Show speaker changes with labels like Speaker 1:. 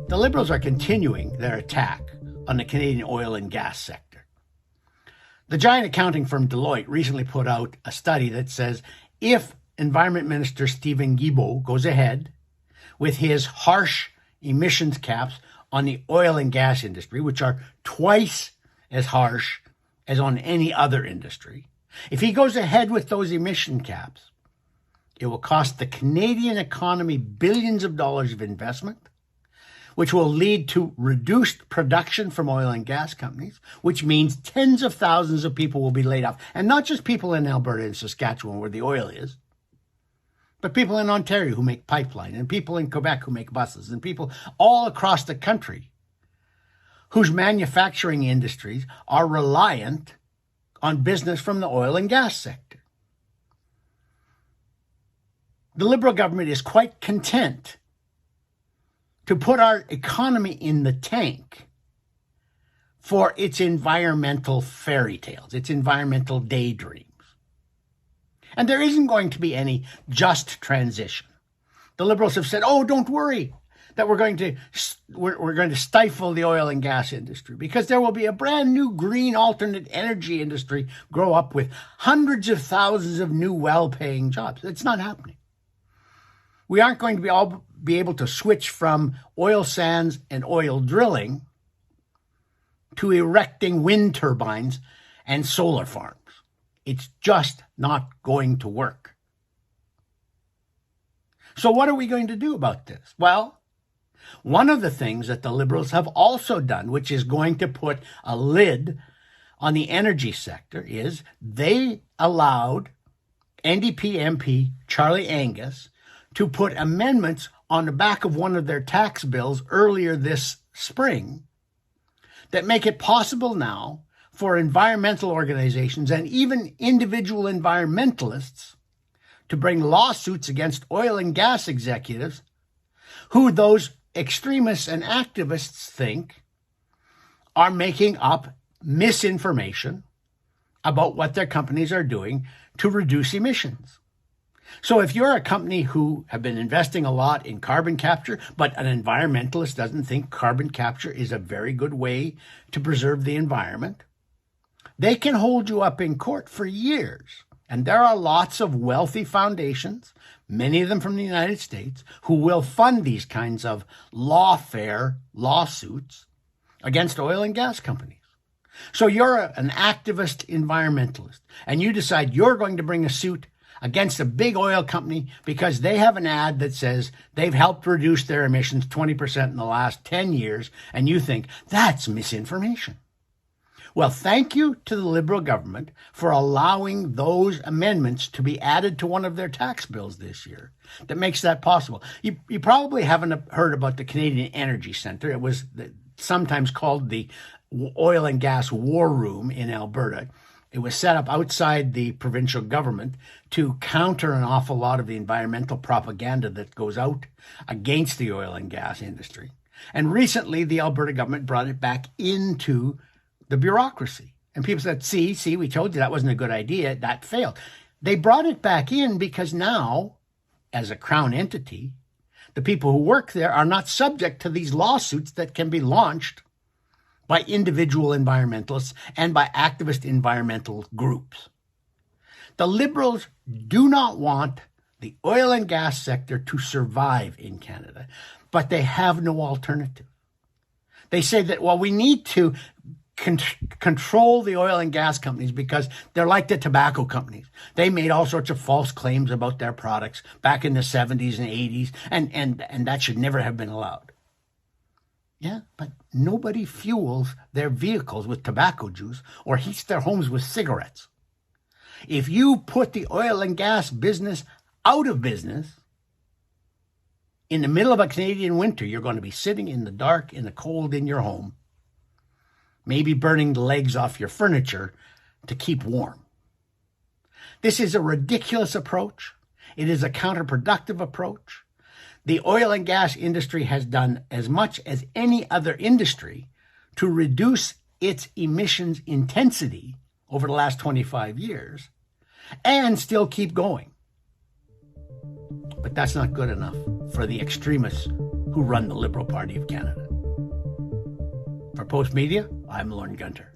Speaker 1: The Liberals are continuing their attack on the Canadian oil and gas sector. The giant accounting firm Deloitte recently put out a study that says if Environment Minister Stephen Guilbeault goes ahead with his harsh emissions caps on the oil and gas industry, which are twice as harsh as on any other industry, if he goes ahead with those emission caps, it will cost the Canadian economy billions of dollars of investment, which will lead to reduced production from oil and gas companies, which means tens of thousands of people will be laid off. And not just people in Alberta and Saskatchewan where the oil is, but people in Ontario who make pipeline, and people in Quebec who make buses, and people all across the country whose manufacturing industries are reliant on business from the oil and gas sector. The Liberal government is quite content to put our economy in the tank for its environmental fairy tales, its environmental daydreams. And there isn't going to be any just transition. The Liberals have said, oh, don't worry that we're going to stifle the oil and gas industry, because there will be a brand new green alternate energy industry grow up with hundreds of thousands of new well-paying jobs. It's not happening. We aren't going to be able to switch from oil sands and oil drilling to erecting wind turbines and solar farms. It's just not going to work. So what are we going to do about this? Well, one of the things that the Liberals have also done, which is going to put a lid on the energy sector, is they allowed NDP MP Charlie Angus to put amendments on the back of one of their tax bills earlier this spring that make it possible now for environmental organizations and even individual environmentalists to bring lawsuits against oil and gas executives who those extremists and activists think are making up misinformation about what their companies are doing to reduce emissions. So if you're a company who have been investing a lot in carbon capture, but an environmentalist doesn't think carbon capture is a very good way to preserve the environment, they can hold you up in court for years. And there are lots of wealthy foundations, many of them from the United States, who will fund these kinds of lawfare lawsuits against oil and gas companies. So you're an activist environmentalist, and you decide you're going to bring a suit against a big oil company because they have an ad that says they've helped reduce their emissions 20% in the last 10 years, and you think that's misinformation. Well, thank you to the Liberal government for allowing those amendments to be added to one of their tax bills this year that makes that possible. You probably haven't heard about the Canadian Energy Centre. It was sometimes called the Oil and Gas War Room in Alberta. It was set up outside the provincial government to counter an awful lot of the environmental propaganda that goes out against the oil and gas industry. And recently, the Alberta government brought it back into the bureaucracy. And people said, see, we told you that wasn't a good idea. That failed. They brought it back in because now, as a Crown entity, the people who work there are not subject to these lawsuits that can be launched by individual environmentalists and by activist environmental groups. The Liberals do not want the oil and gas sector to survive in Canada, but they have no alternative. They say that, well, we need to control the oil and gas companies because they're like the tobacco companies. They made all sorts of false claims about their products back in the 70s and 80s, and that should never have been allowed. Yeah, but nobody fuels their vehicles with tobacco juice or heats their homes with cigarettes. If you put the oil and gas business out of business, in the middle of a Canadian winter, you're going to be sitting in the dark, in the cold, in your home, maybe burning the legs off your furniture to keep warm. This is a ridiculous approach. It is a counterproductive approach. The oil and gas industry has done as much as any other industry to reduce its emissions intensity over the last 25 years and still keep going. But that's not good enough for the extremists who run the Liberal Party of Canada. For Post Media, I'm Lorne Gunter.